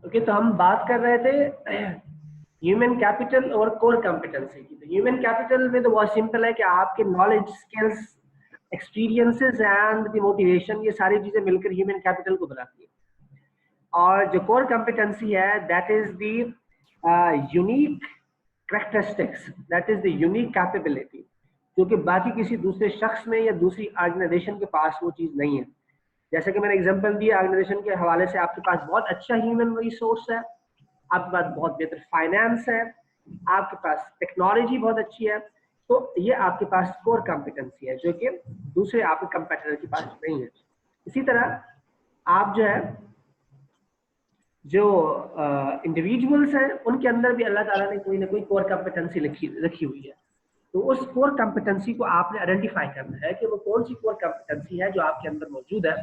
Okay, तो हम बात कर रहे थे ह्यूमन कैपिटल और कोर कॉम्पिटेंसी की। तो ह्यूमन कैपिटल में तो बहुत सिंपल है कि आपके knowledge, skills, experiences and the motivation, ये सारी चीजें मिलकर ह्यूमन कैपिटल को बनाती है। और जो कोर कॉम्पिटेंसी है, that is the unique characteristics, that is the unique capability, जो कि बाकी किसी दूसरे शख्स में या दूसरी ऑर्गेनाइजेशन के पास वो चीज नहीं है। जैसे कि मैंने एग्जांपल दिया, ऑर्गेनाइजेशन के हवाले से आपके पास बहुत अच्छा ह्यूमन रिसोर्स है, आपके पास बहुत बेहतर फाइनेंस है, आपके पास टेक्नोलॉजी बहुत अच्छी है, तो ये आपके पास कोर कॉम्पिटेंसी है जो कि दूसरे आपके कंपेटिटर के पास नहीं है। इसी तरह आप जो है, जो इंडिविजुअल्स हैं, उनके अंदर भी अल्लाह ताला ने कोई ना कोई कोर कॉम्पिटेंसी रखी हुई है। तो उस कोर कॉम्पिटेंसी को आपने आइडेंटिफाई करना है कि वो कौन सी कोर कॉम्पिटेंसी है जो आपके अंदर मौजूद है,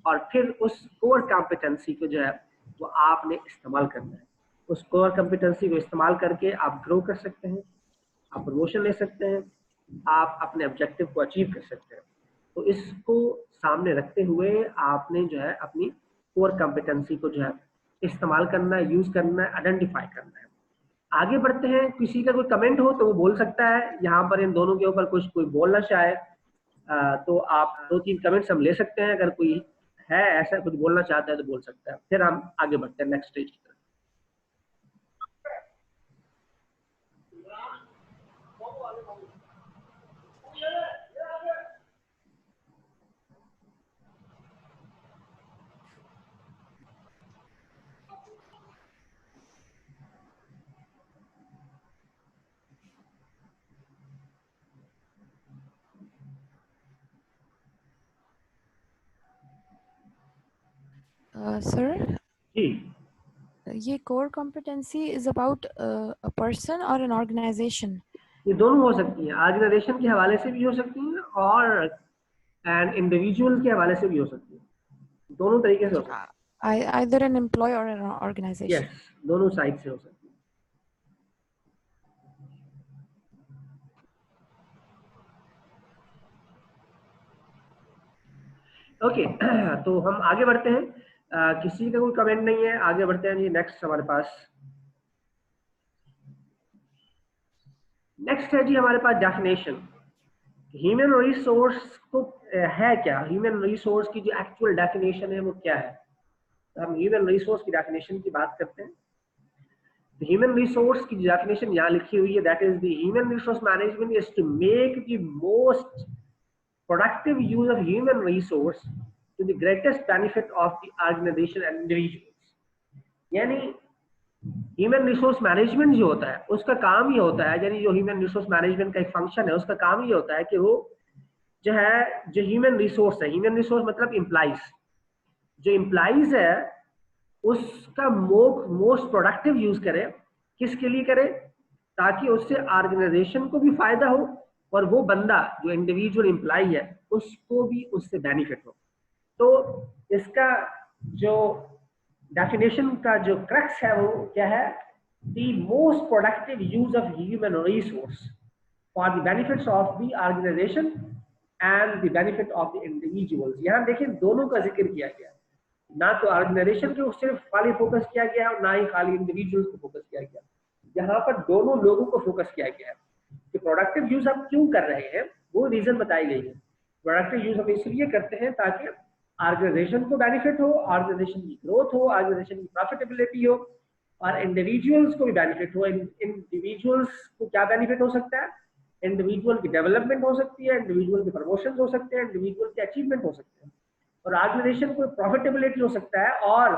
और फिर उस कोर कॉम्पिटेंसी को जो है वो आपने इस्तेमाल करना है। उस कोर कॉम्पिटेंसी को इस्तेमाल करके आप ग्रो कर सकते हैं, आप प्रमोशन ले सकते हैं, आप अपने ऑब्जेक्टिव को अचीव कर सकते हैं। तो इसको सामने रखते हुए आपने जो है अपनी कोर कॉम्पिटेंसी को जो है इस्तेमाल करना है, यूज करना है, आइडेंटिफाई करना है। आगे बढ़ते हैं। किसी का कोई कमेंट हो तो वो बोल सकता है, यहाँ पर इन दोनों के ऊपर कुछ कोई बोलना चाहे तो आप 2-3 कमेंट्स हम ले सकते हैं। अगर कोई है ऐसा कुछ बोलना चाहता है तो बोल सकता है, फिर हम आगे बढ़ते हैं नेक्स्ट स्टेज की तरफ। सर, जी, ये core competency is about a person और एन ऑर्गेनाइजेशन? ये दोनों हो सकती है, ऑर्गेनाइजेशन के हवाले से भी हो सकती है और एंड इंडिविजुअल के हवाले से भी हो सकती है। दोनों तरीके से हो सकती either an employee or an है। organization? यस, दोनों साइड से हो सकती है। ओके तो हम आगे बढ़ते हैं। किसी का कोई कमेंट नहीं है, आगे बढ़ते हैं जी। नेक्स्ट हमारे पास नेक्स्ट है जी हमारे पास डेफिनेशन। ह्यूमन रिसोर्स को है क्या, ह्यूमन रिसोर्स की जो एक्चुअल डेफिनेशन है वो क्या है। तो हम ह्यूमन रिसोर्स की डेफिनेशन की बात करते हैं। ह्यूमन रिसोर्स की डेफिनेशन यहाँ लिखी हुई है, that is the human resource management is to make the most productive use of human resource to the greatest benefit of the organization and individuals। यानी ह्यूमन रिसोर्स मैनेजमेंट जो होता है उसका काम ये होता है, यानी जो ह्यूमन रिसोर्स मैनेजमेंट का एक फंक्शन है उसका काम ये होता है कि वो जो है, जो ह्यूमन रिसोर्स है, ह्यूमन रिसोर्स मतलब इम्प्लाइज, जो इम्प्लाइज है उसका मोस्ट प्रोडक्टिव यूज करे। किसके लिए करे? ताकि उससे ऑर्गेनाइजेशन को भी फायदा हो और वो बंदा जो इंडिविजुअल एम्प्लॉय है उसको भी उससे बेनिफिट हो। तो इसका जो डेफिनेशन का जो क्रक्स है वो क्या है? The most productive use of human resource for the benefits of the organisation and the benefit of the individuals. यहाँ देखिए दोनों का जिक्र किया गया, ना तो ऑर्गेनाइजेशन के सिर्फ खाली फोकस किया गया और ना ही खाली इंडिविजुअल्स को फोकस किया गया। यहाँ पर दोनों लोगों को फोकस किया गया है कि प्रोडक्टिव यूज आप क्यों कर रहे हैं, वो रीजन बताई गई है। प्रोडक्टिव यूज हम इसलिए करते हैं ताकि ऑर्गेनाइजेशन को बेनिफिट हो, ऑर्गेनाइजेशन की ग्रोथ हो, ऑर्गेनाइजेशन की प्रॉफिटेबिलिटी हो और इंडिविजुअल्स को भी बेनिफिट हो। इंडिविजुअल्स को क्या बेनिफिट हो सकता है? इंडिविजुअल की डेवलपमेंट हो सकती है, इंडिविजुअल के प्रमोशन हो सकते हैं, इंडिविजुअल के अचीवमेंट हो सकते हैं और ऑर्गेनाइजेशन को प्रॉफिटेबिलिटी हो सकता है और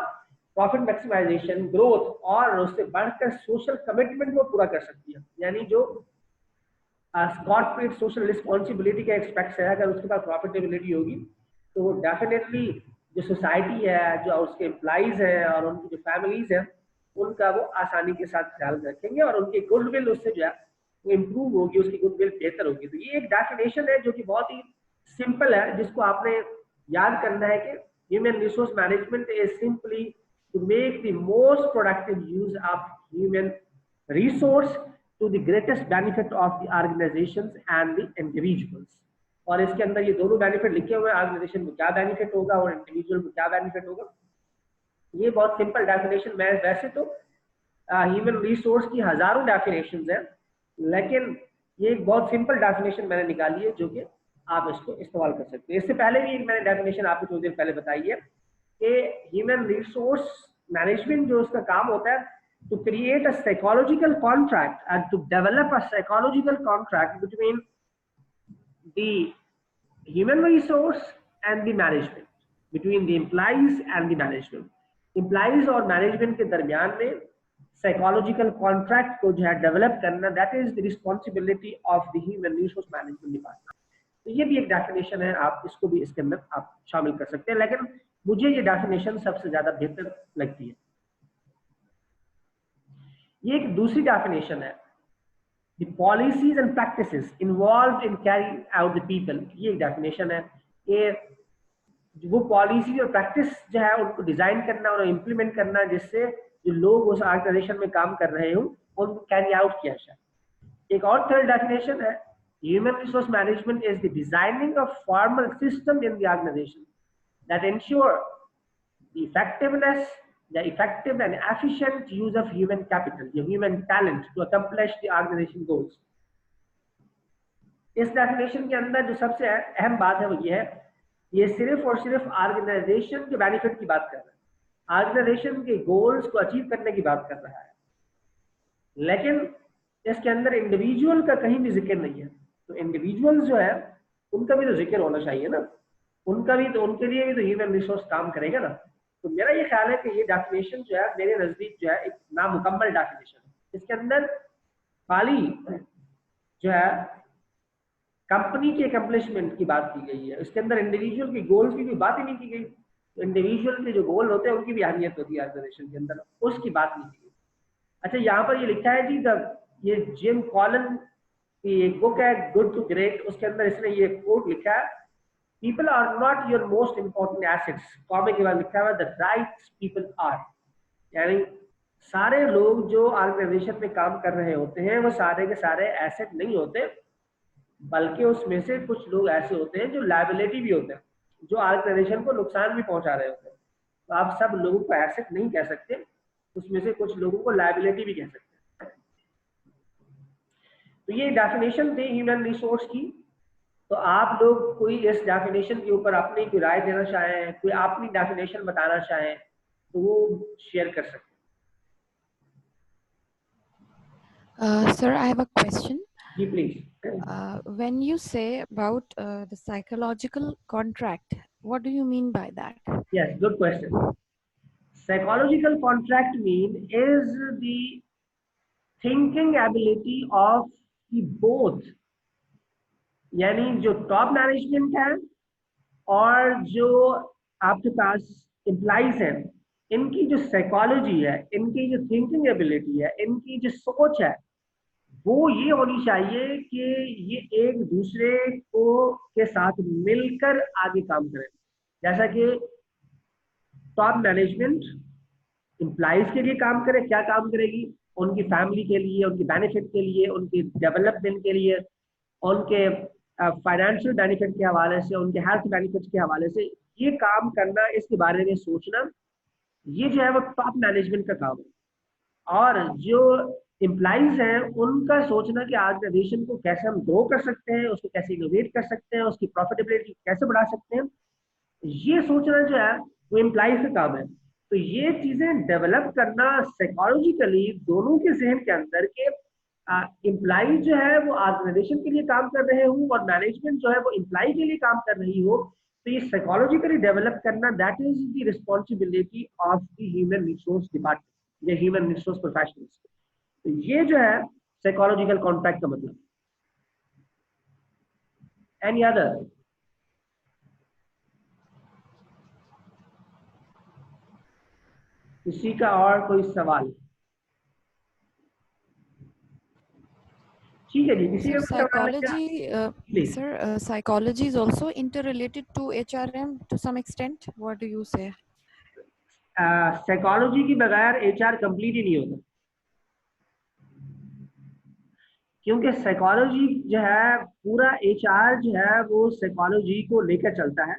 प्रॉफिट मैक्सिमाइजेशन, ग्रोथ और उससे बढ़कर सोशल कमिटमेंट को पूरा कर सकती है। यानी जो कॉर्पोरेट सोशल रिस्पॉन्सिबिलिटी का एक्सपेक्ट है, अगर उसके पास प्रॉफिटेबिलिटी होगी तो वो डेफिनेटली जो सोसाइटी है, जो उसके एम्प्लॉइज हैं और उनकी जो फैमिलीज हैं, उनका वो आसानी के साथ ख्याल रखेंगे और उनकी गुडविल उससे जो है वो इम्प्रूव होगी, उसकी गुडविल बेहतर होगी। तो ये एक डेफिनेशन है जो कि बहुत ही सिंपल है, जिसको आपने याद करना है कि human resource management is simply to make the most productive use of human resource to the greatest benefit of the organisations and the individuals. और इसके अंदर ये दोनों बेनिफिट लिखे हुए हैं, ऑर्गेनाइजेशन को क्या बेनिफिट होगा और इंडिविजुअल को क्या बेनिफिट होगा। ये बहुत सिंपल डेफिनेशन, मैं वैसे तो ह्यूमन रिसोर्स की हजारों डेफिनेशंस हैं, लेकिन ये एक बहुत सिंपल डेफिनेशन मैंने निकाली है जो कि आप इसको इस्तेमाल कर सकते हैं। इससे पहले भी एक मैंने डेफिनेशन आपको थोड़ी देर पहले बताई है कि ह्यूमन रिसोर्स मैनेजमेंट जो उसका काम होता है to create a psychological contract and to develop a psychological contract between the human resource and the management, between the employees and the management. Employees और management के दरमियान में psychological contract को जो है develop करना, that is the responsibility of the human resource management department. तो ये भी एक डेफिनेशन है, आप इसको भी इसके अंदर आप शामिल कर सकते हैं, लेकिन मुझे ये डेफिनेशन सबसे ज्यादा बेहतर लगती है। ये एक दूसरी डेफिनेशन है, the policies and practices involved in carrying out the people। ये एक डेफिनेशन है कि वो पॉलिसी और प्रैक्टिस जो है उनको डिजाइन करना और इम्प्लीमेंट करना जिससे जो लोग उस ऑर्गेनाइजेशन में काम कर रहे हो उनको कैरी आउट किया जाए। एक और थर्ड डेफिनेशन है, human resource management is the designing of formal system in the organization that ensure the effectiveness, the effective and efficient use of human capital, the human talent to accomplish the organization goals। इस definition के अंदर जो सबसे अहम बात है वो ये है, ये सिर्फ और सिर्फ ऑर्गेनाइजेशन के बेनिफिट की बात कर रहा है, ऑर्गेनाइजेशन के गोल्स को अचीव करने की बात कर रहा है, लेकिन इसके अंदर इंडिविजुअल का कहीं भी जिक्र नहीं है। तो इंडिविजुअल्स जो है उनका भी तो जिक्र होना चाहिए ना, उनका भी तो, उनके लिए भी तो ह्यूमन रिसोर्स काम करेगा ना। तो मेरा ये ख्याल है कि ये डेफिनेशन जो है मेरे नजदीक जो है एक नामुकम्मल डेफिनेशन है। इसके अंदर खाली जो है कंपनी के अकम्पलिशमेंट की बात की गई है, इसके अंदर इंडिविजुअल की गोल्स की कोई बात ही नहीं की गई। तो इंडिविजुअल के जो गोल होते हैं उनकी भी अहमियत होती है ऑर्गेनाइजेशन के अंदर, उसकी बात नहीं की गई। अच्छा, यहाँ पर ये लिखा है जी, ये जिम कॉलन की एक बुक है गुड टू ग्रेट, उसके अंदर इसने ये कोट लिखा है, people are not your most important assets, comma के बाद लिखा हुआ द राइट पीपल आर। यानी सारे लोग जो ऑर्गेनाइजेशन में काम कर रहे होते हैं वो सारे के सारे एसेट नहीं होते, बल्कि उसमें से कुछ लोग ऐसे होते हैं जो लायबिलिटी भी होते हैं, जो ऑर्गेनाइजेशन को नुकसान भी पहुंचा रहे होते हैं। तो आप सब लोगों को एसेट नहीं कह सकते, उसमें से कुछ लोगों को लायबिलिटी भी कह सकते हैं। तो ये डेफिनेशन थी ह्यूमन रिसोर्स की। तो आप लोग कोई इस डेफिनेशन के ऊपर अपनी कोई राय देना चाहें, कोई अपनी डेफिनेशन बताना चाहें तो वो शेयर कर सकते हैं। Sir, I have a question. जी please. When you say about the psychological contract, what do you mean by that? Yes, good question. Psychological contract mean is the thinking ability of the both, यानी जो top management है और जो आपके पास employees हैं, इनकी जो साइकोलॉजी है, इनकी जो थिंकिंग एबिलिटी है, इनकी जो सोच है, वो ये होनी चाहिए कि ये एक दूसरे को के साथ मिलकर आगे काम करें। जैसा कि टॉप मैनेजमेंट एम्प्लॉइज के लिए काम करे, क्या काम करेगी, उनकी फैमिली के लिए, उनके बेनिफिट के लिए, उनके डेवलपमेंट के लिए, उनके फाइनेंशियल बेनिफिट के हवाले से, उनके हेल्थ बेनिफिट के हवाले से ये काम करना, इसके बारे में सोचना, ये जो है वो टॉप मैनेजमेंट का काम है। और जो एम्प्लॉइज हैं उनका सोचना कि ऑर्गेनाइजेशन को कैसे हम ग्रो कर सकते हैं, उसको कैसे इनोवेट कर सकते हैं, उसकी प्रॉफिटेबिलिटी कैसे बढ़ा सकते हैं, ये सोचना जो है वो एम्प्लॉइज का काम है। तो ये चीजें डेवलप करना साइकोलॉजिकली दोनों के जहन के अंदर के एम्प्लॉय जो है वो ऑर्गेनाइजेशन के लिए काम कर रहे हो और मैनेजमेंट जो है वो एम्प्लॉय के लिए काम कर रही हो, तो ये साइकोलॉजिकली डेवलप करना that is the responsibility of the human resource department या ह्यूमन रिसोर्स प्रोफेशनल्स। तो ये जो है साइकोलॉजिकल कॉन्ट्रैक्ट का मतलब। Any other? किसी का और कोई सवाल? ठीक है जी, इसी Sir, में psychology, please. psychology is also interrelated to HRM to some extent. What do you say? Psychology के बगैर एचआर कंप्लीट ही नहीं होता, क्योंकि साइकोलॉजी जो है, पूरा एचआर जो है वो साइकोलॉजी को लेकर चलता है।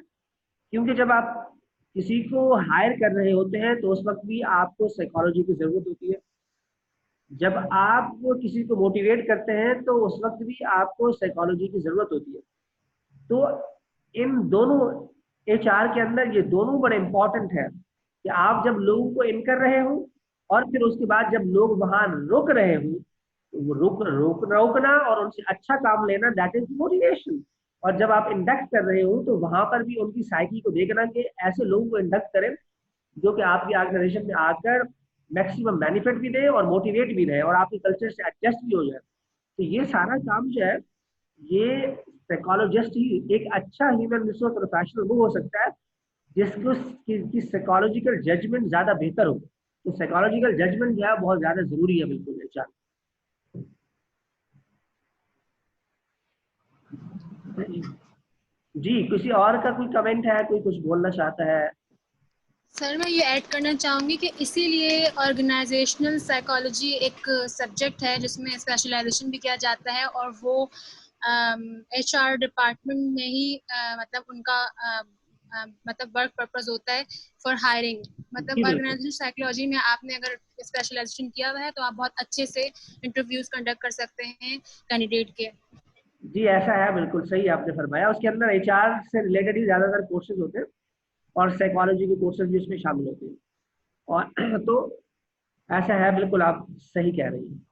क्योंकि जब आप किसी को हायर कर रहे होते हैं तो उस वक्त भी आपको साइकोलॉजी की जरूरत होती है। जब आप किसी को मोटिवेट करते हैं तो उस वक्त भी आपको साइकोलॉजी की जरूरत होती है। तो इन दोनों, एचआर के अंदर ये दोनों बड़े इंपॉर्टेंट है कि आप जब लोगों को इन कर रहे हो और फिर उसके बाद जब लोग वहां रुक रहे हो, तो वो रोकना और उनसे अच्छा काम लेना, दैट इज मोटिवेशन। और जब आप इंडक्ट कर रहे हो तो वहां पर भी उनकी साइकी को देखना कि ऐसे लोगों को इंडक्ट करें जो कि आपकी ऑर्गेनाइजेशन में आकर मैक्सिमम बेनिफिट भी दे और मोटिवेट भी रहे और आपके कल्चर से एडजस्ट भी हो जाए। तो ये सारा काम जो है, ये साइकोलॉजिस्ट ही, एक अच्छा ह्यूमन रिसोर्स प्रोफेशनल वो हो सकता है जिसको की साइकोलॉजिकल जजमेंट ज्यादा बेहतर हो। तो साइकोलॉजिकल जजमेंट जो है बहुत ज्यादा जरूरी है, बिल्कुल एचआर। जी, किसी और का कोई कमेंट है, कोई कुछ बोलना चाहता है? सर मैं ये ऐड करना चाहूँगी कि इसीलिए ऑर्गेनाइजेशनल साइकोलॉजी एक सब्जेक्ट है जिसमें स्पेशलाइजेशन भी किया जाता है, और वो एचआर डिपार्टमेंट में ही मतलब उनका मतलब वर्क पर्पस होता है फॉर हायरिंग। मतलब जी बिल्कुल, ऑर्गेनाइजेशनल साइकोलॉजी में आपने अगर स्पेशलाइजेशन किया हुआ है तो आप बहुत अच्छे से इंटरव्यूज कंडक्ट कर सकते हैं कैंडिडेट के। जी ऐसा है, बिल्कुल सही आपने फरमाया। उसके अंदर एचआर से रिलेटेड ही ज्यादातर कोर्सेज होते हैं और साइकोलॉजी के कोर्सेज भी उसमें शामिल होते हैं। और तो ऐसा है, बिल्कुल आप सही कह रही हैं।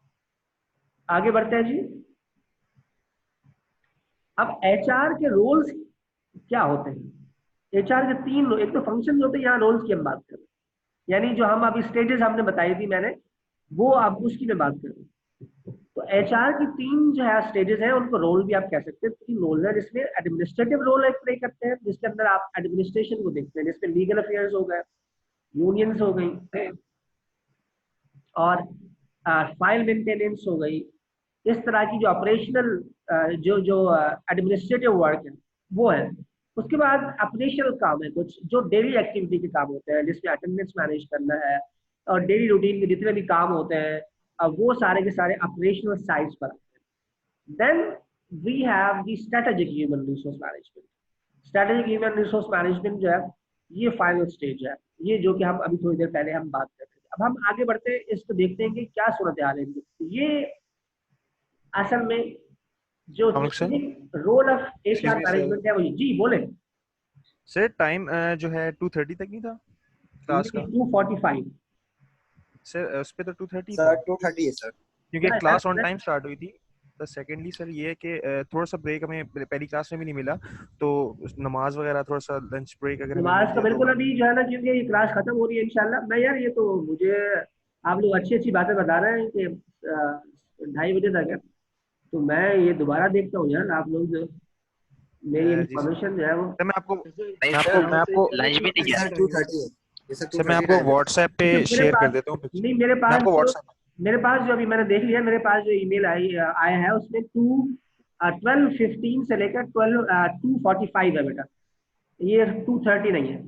आगे बढ़ते हैं जी। अब एचआर के रोल्स क्या होते हैं? एचआर के तीन, एक तो फंक्शन होते हैं, यहाँ रोल्स की हम बात कर रहे हैं। यानी जो हम अभी स्टेजेस हमने बताई थी मैंने, वो अब उसकी मैं बात कर रही हूँ। तो एचआर की तीन जो है स्टेजेस हैं, उनको रोल भी आप कह सकते हैं। तीन रोल है जिसमें एडमिनिस्ट्रेटिव रोल एक प्ले करते हैं, जिसके अंदर आप एडमिनिस्ट्रेशन को देखते हैं, जिसमें लीगल अफेयर्स हो गए, यूनियंस हो गई और फाइल मेंटेनेंस हो गई। इस तरह की जो ऑपरेशनल जो जो एडमिनिस्ट्रेटिव वर्क है वो है। उसके बाद ऑपरेशनल काम है, कुछ जो डेली एक्टिविटी के काम होते हैं, जिसमें अटेंडेंस मैनेज करना है और डेली रूटीन के जितने भी काम होते हैं, अब वो सारे के सारे ऑपरेशनल साइड्स पर आते हैं। Then we have the strategic human resource management. Strategic human resource management जो है, ये फाइनल स्टेज है, ये जो कि हम अभी थोड़ी देर पहले हम बात कर रहे थे। अब हम आगे बढ़ते हैं, इसको देखते हैं कि क्या सूरत हाल है। ये असल में जो रोल ऑफ एचआर मैनेजमेंट है वो, जी बोले सर। टाइम जो है 2:30 तक नहीं था क्लास का? 2:45 सर उस पे तो 2:30 सर था 2:30 है सर, क्योंकि क्लास ऑन टाइम स्टार्ट हुई थी। तो सेकेंडली सर ये है कि थोड़ा सा ब्रेक हमें पहली क्लास में भी नहीं मिला, तो नमाज वगैरह थोड़ा सा लंच ब्रेक अगर हमें नमाज मिल का जाए बिल्कुल तो। अभी जो है ना, क्योंकि ये क्लास खत्म हो रही है इंशाल्लाह। मैं यार, ये तो मुझे आप लोग अच्छी अच्छी बातें बता रहे हैं कि 2:30 बजे तक है, तो मैं ये दोबारा देखता हूँ यार। आप लोग जो मेरी जी सर। इन्फॉर्मेशन जो है वो, सर मैं आपको लंच भी नहीं सर 2:30 है। ये सर सर मैं 2:30 आपको व्हाट्सएप पे मेरे शेयर कर पास देता हूँ पिक्चर। नहीं, मेरे मैं पास आपको जो व्हाट्सएप अभी मैंने देख लिया, मेरे पास जो ईमेल आया है उसमें 12:15 से लेकर 2:45 है बेटा, ये 2:30 नहीं है।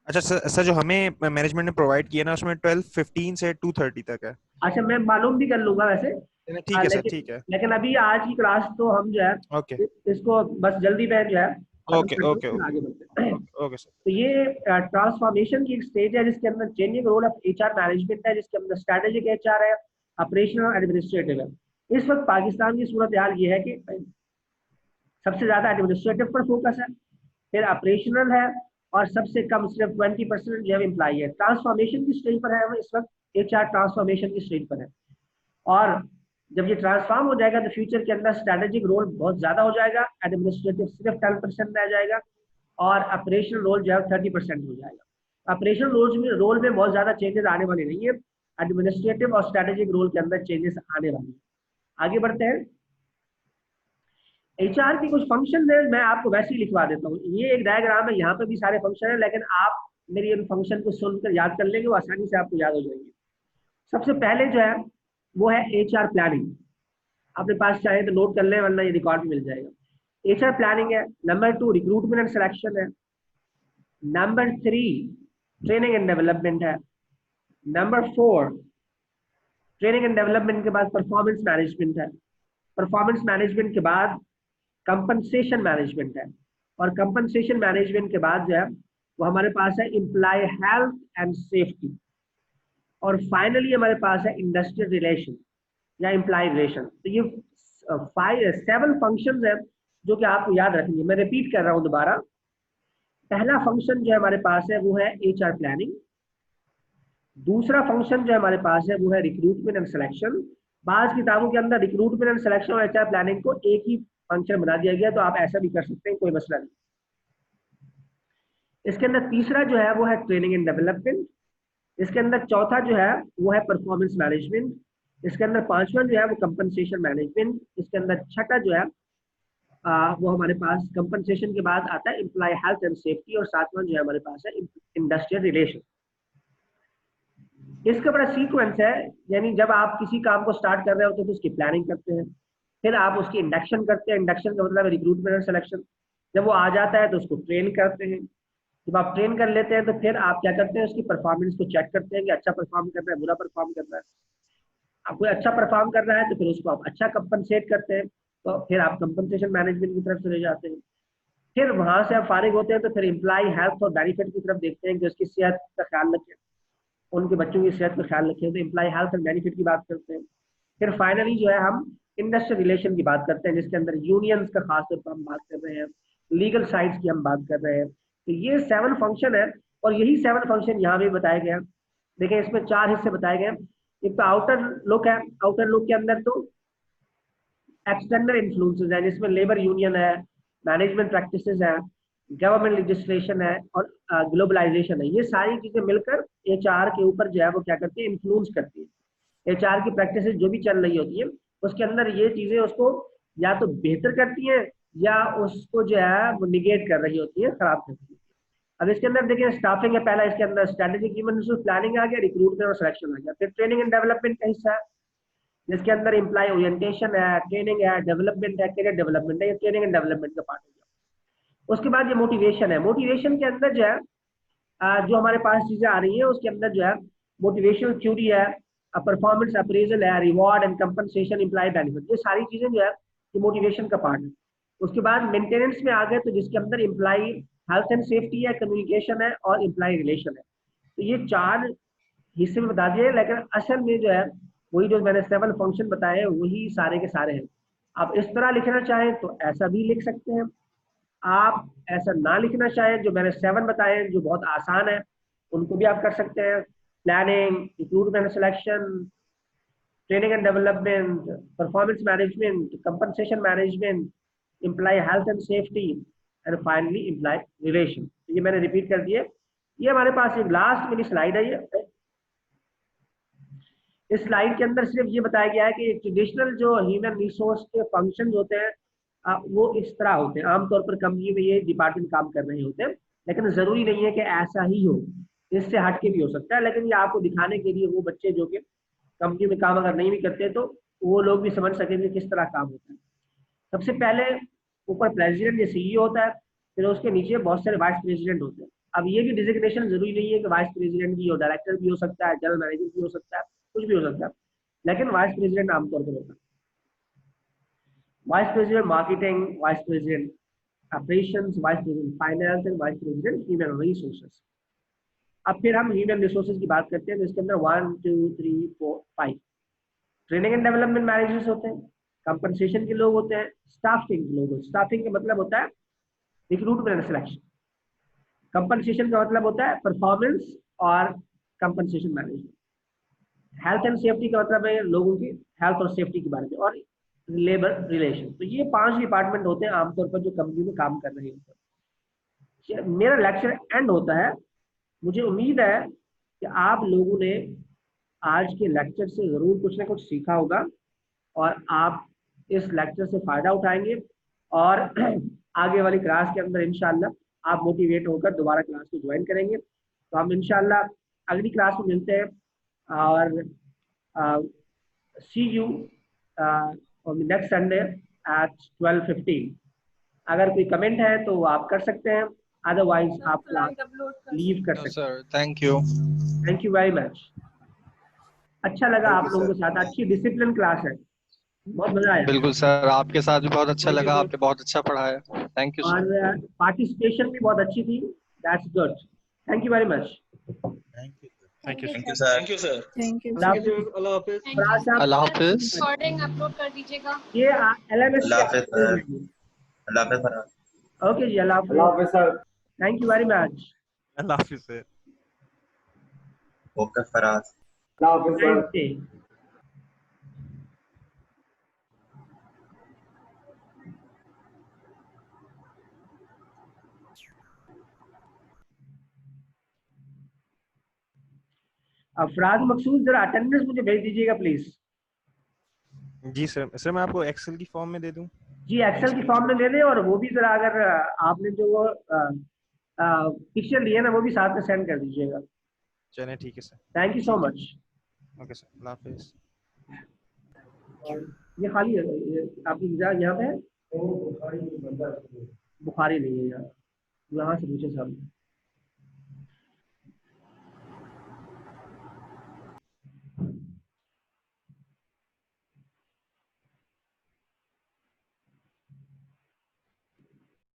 अच्छा सर जो हमें मैनेजमेंट ने प्रोवाइड किया ना उसमें 12:15 से 2:30 तक है। अच्छा, मैं मालूम भी कर लूंगा वैसे। ठीक है सर, लेकिन ठीक है। लेकिन अभी आज की क्लास तो हम जो है ओके इसको बस जल्दी में जो है खत्म ओके कर दो, ओके फिर आगे बढ़ते हैं। Okay sir. तो ये ट्रांसफॉर्मेशन की एक स्टेज है जिसके अंदर changing role of HR management है, जिसके अंदर स्ट्रेटेजिक एचआर है, ऑपरेशनल और एडमिनिस्ट्रेटिव है। इस वक्त पाकिस्तान की सूरत हाल ये है कि सबसे ज्यादा एडमिनिस्ट्रेटिव पर फोकस है, फिर ऑपरेशनल है, और सबसे कम सिर्फ 20% जो है एम्प्लॉई है। ट्रांसफॉर्मेशन की स्टेज पर है हम इस वक्त, एचआर ट्रांसफॉर्मेशन की स्टेज पर है। और जब ये ट्रांसफॉर्म हो जाएगा तो फ्यूचर के अंदर स्ट्रेटेजिक रोल बहुत ज्यादा हो जाएगा, एडमिनिस्ट्रेटिव सिर्फ 10% रह जाएगा, और ऑपरेशनल रोल जो है 30% हो जाएगा। ऑपरेशनल रोल में बहुत ज्यादा चेंजेस आने वाले नहीं है, एडमिनिस्ट्रेटिव और स्ट्रेटेजिक रोल के अंदर चेंजेस आने वाले हैं। आगे बढ़ते हैं। एचआर के कुछ फंक्शन है, मैं आपको वैसे ही लिखवा देता हूँ। ये एक डायग्राम है, यहाँ पे भी सारे फंक्शन है, लेकिन आप मेरी इन फंक्शन को सुनकर याद कर लेंगे, वो आसानी से आपको याद हो जाएंगे। सबसे पहले जो है वो है एचआर प्लानिंग। अपने पास चाहे तो नोट कर लें, वरना ये रिकॉर्ड में मिल जाएगा। HR प्लानिंग है। नंबर 2 रिक्रूटमेंट एंड सिलेक्शन है। नंबर 3 ट्रेनिंग एंड डेवलपमेंट है। नंबर 4 ट्रेनिंग एंड डेवलपमेंट के बाद परफॉर्मेंस मैनेजमेंट है। परफॉर्मेंस मैनेजमेंट के बाद कंपनसेशन मैनेजमेंट है। और कंपनसेशन मैनेजमेंट के बाद जो है वो हमारे पास है एम्प्लॉय हेल्थ एंड सेफ्टी। और फाइनली हमारे पास है इंडस्ट्रियल रिलेशन या एम्प्लॉय रिलेशन। तो ये 7 फंक्शंस है जो कि आपको याद रखेंगे। मैं रिपीट कर रहा हूं दोबारा। पहला फंक्शन जो है हमारे पास है वो है HR प्लानिंग। दूसरा फंक्शन जो है हमारे पास है वो है रिक्रूटमेंट एंड सिलेक्शन। बाज़ किताबों के अंदर रिक्रूटमेंट एंड सिलेक्शन और HR प्लानिंग को एक ही फंक्शन बना दिया गया, तो आप ऐसा भी कर सकते हैं, कोई मसला नहीं। इसके अंदर तीसरा जो है वो है ट्रेनिंग एंड डेवलपमेंट। इसके अंदर चौथा जो है वो है परफॉर्मेंस मैनेजमेंट। इसके अंदर पांचवा जो है वो कंपनसेशन मैनेजमेंट। इसके अंदर छठा जो है वो हमारे पास कंपनसेशन के बाद आता है एम्प्लॉय हेल्थ एंड सेफ्टी। और सातवां जो है हमारे पास है इंडस्ट्रियल रिलेशन। इसका बड़ा सीक्वेंस है, यानी जब आप किसी काम को स्टार्ट कर रहे होते हैं तो उसकी प्लानिंग करते हैं, फिर आप उसकी इंडक्शन करते हैं। इंडक्शन का मतलब है रिक्रूटमेंट और सिलेक्शन। जब वो आ जाता है तो उसको ट्रेन करते हैं। जब आप ट्रेन कर लेते हैं तो फिर आप क्या करते हैं, उसकी परफॉर्मेंस को चेक करते हैं कि अच्छा परफॉर्म कर रहा है, बुरा परफॉर्म कर रहा है। आप कोई अच्छा परफॉर्म कर रहा है तो फिर उसको आप अच्छा कंपनसेट करते हैं, तो फिर आप कंपनसेशन मैनेजमेंट की तरफ चले जाते हैं। फिर वहां से आप फारिग होते हैं तो फिर एम्प्लॉय हेल्थ और बेनिफिट की तरफ देखते हैं कि उसकी सेहत का ख्याल रखें, उनके बच्चों की सेहत का ख्याल रखें, तो एम्प्लॉय हेल्थ एंड बेनिफिट की बात करते हैं। फिर फाइनली जो है हम इंडस्ट्रियल रिलेशन की बात करते हैं, जिसके अंदर यूनियंस का खास तौर पर हम बात कर रहे हैं, लीगल साइड्स की हम बात कर रहे हैं। तो ये 7 फंक्शन है और यही 7 फंक्शन यहाँ भी बताए गए हैं। देखिए इसमें 4 हिस्से बताए गए हैं। एक तो आउटर लुक है। आउटर लुक के अंदर तो एक्सटर्नल इन्फ्लुएंसेस है, जिसमें लेबर यूनियन है, मैनेजमेंट प्रैक्टिसेस है, गवर्नमेंट लेजिस्लेशन है और ग्लोबलाइजेशन है। ये सारी चीजें मिलकर HR के ऊपर जो है वो क्या करती है, इन्फ्लुएंस करती है। HR की प्रैक्टिसेस जो भी चल रही होती है उसके अंदर ये चीजें उसको या तो बेहतर करती हैं या उसको जो है वो निगेट कर रही होती है, खराब कर रही है। अब इसके अंदर देखिए स्टाफिंग है पहला, इसके अंदर स्ट्रेटेजिक ह्यूमन रिसोर्स प्लानिंग आ गया, रिक्रूटमेंट और सिलेक्शन आ गया। फिर ट्रेनिंग एंड डेवलपमेंट का हिस्सा है, जिसके अंदर एम्प्लॉय ओरिएंटेशन है, ट्रेनिंग है, डेवलपमेंट है, करियर डेवलपमेंट है। ये ट्रेनिंग एंड डेवलपमेंट का पार्ट हो गया। उसके बाद ये मोटिवेशन है। मोटिवेशन के अंदर जो है जो हमारे पास चीजें आ रही हैं उसके अंदर जो है मोटिवेशनल थ्योरी है, परफॉर्मेंस अप्रेजल है, reward and compensation, employee benefit, ये सारी चीजें जो है ये मोटिवेशन का पार्ट है। उसके बाद मेंटेनेंस में आ गए तो जिसके अंदर एम्प्लॉय हेल्थ एंड सेफ्टी है, कम्युनिकेशन है और एम्प्लॉय रिलेशन है। तो ये 4 हिस्से में बता दिए, लेकिन असल में जो है वही जो मैंने 7 फंक्शन बताए वही सारे के सारे हैं। आप इस तरह लिखना चाहें तो ऐसा भी लिख सकते हैं, आप ऐसा ना लिखना चाहें जो मैंने 7 बताए जो बहुत आसान है उनको भी आप कर सकते हैं। Planning, recruitment selection, training and development, performance management, compensation management, employee health and safety and finally employee relation. ये मैंने रिपीट कर दिए। ये हमारे पास एक लास्ट मेरी स्लाइड है। ये इस स्लाइड के अंदर सिर्फ ये बताया गया है कि ट्रेडिशनल जो ह्यूमन रिसोर्स के फंक्शंस होते हैं वो इस तरह होते हैं। आमतौर पर कंपनी में ये डिपार्टमेंट काम कर रहे होते हैं, लेकिन जरूरी नहीं है कि ऐसा ही हो, इससे हटके भी हो सकता है। लेकिन ये आपको दिखाने के लिए वो बच्चे जो कि कंपनी में काम अगर नहीं भी करते तो वो लोग भी समझ सकेंगे किस तरह काम होता है। सबसे पहले ऊपर प्रेसिडेंट या CEO होता है, फिर उसके नीचे बहुत सारे वाइस प्रेसिडेंट होते हैं। अब ये भी डिजिग्नेशन जरूरी नहीं है कि वाइस प्रेसिडेंट भी हो, डायरेक्टर भी हो सकता है, जनरल मैनेजर भी हो सकता है, कुछ भी हो सकता है, लेकिन वाइस प्रेसिडेंट आमतौर पर होता है। Vice president marketing, vice president operations, vice president finance and vice president human resources. अब फिर हम ह्यूमन रिसोर्सेज की बात करते हैं, तो इसके अंदर 1 2 3 4 5 ट्रेनिंग एंड डेवलपमेंट मैनेजर्स होते हैं, कंपनसेशन के लोग होते हैं, स्टाफिंग के लोग। स्टाफिंग का मतलब होता है रिक्रूटमेंट एंड सिलेक्शन, कंपनसेशन का मतलब होता है परफॉर्मेंस और compensation management, health and safety का मतलब है लोगों की हेल्थ और सेफ्टी के बारे में, और लेबर रिलेशन। तो ये 5 डिपार्टमेंट होते हैं आमतौर पर जो कंपनी में काम कर रहे होते हैं। मेरा लेक्चर एंड होता है। मुझे उम्मीद है कि आप लोगों ने आज के लेक्चर से जरूर कुछ ना कुछ सीखा होगा और आप इस लेक्चर से फायदा उठाएंगे और आगे वाली क्लास के अंदर इंशाल्लाह आप मोटिवेट होकर दोबारा क्लास को ज्वाइन करेंगे। तो हम इंशाल्लाह अगली क्लास में मिलते हैं और सी you on the next Sunday at 12:15. अगर कोई कमेंट है तो आप कर सकते हैं, अदरवाइज आप क्लास लीव कर सकते हैं। Sir thank you. Thank you very much. अच्छा लगा आप लोगों के साथ, अच्छी डिसिप्लिन क्लास है, बहुत मजा आया। बिल्कुल सर, आपके साथ भी बहुत अच्छा लगा, आपने बहुत अच्छा पढ़ाया। थैंक यू और सर। पार्टिसिपेशन भी बहुत अच्छी थी, that's good. Thank you very much. Thank you sir. Thank you sir. Thank you. अल्लाह हाफिज। अल्लाह हाफिज। फराज साहब, अल्लाह हाफिज। रिकॉर्डिंग अपलोड कर दीजिएगा। ये LMS अल्लाह पे हाफिज सर। दीजिए। अल्लाह हाफिज फराज। ओके जी, अल्लाह हाफिज sir. Thank you very much. अल्लाह हाफिज सर। ओके फराज। अल्लाह हाफिज सर। फराज मकसूद, जरा अटेंडेंस मुझे भेज दीजिएगा प्लीज। Ji sir. सर मैं आपको एक्सेल की फॉर्म में दे दूं? जी, एक्सेल की फॉर्म में ले लें, और वो भी जरा अगर आपने जो वो पिक्चर लिए ना वो भी साथ में सेंड कर दीजिएगा। चलें ठीक है sir. Thank you so much. Okay sir, अल्लाह हाफिज। ये खाली है, ये आपकी यहाँ पे है? बुखारी नहीं है यहाँ से पूछे साहब।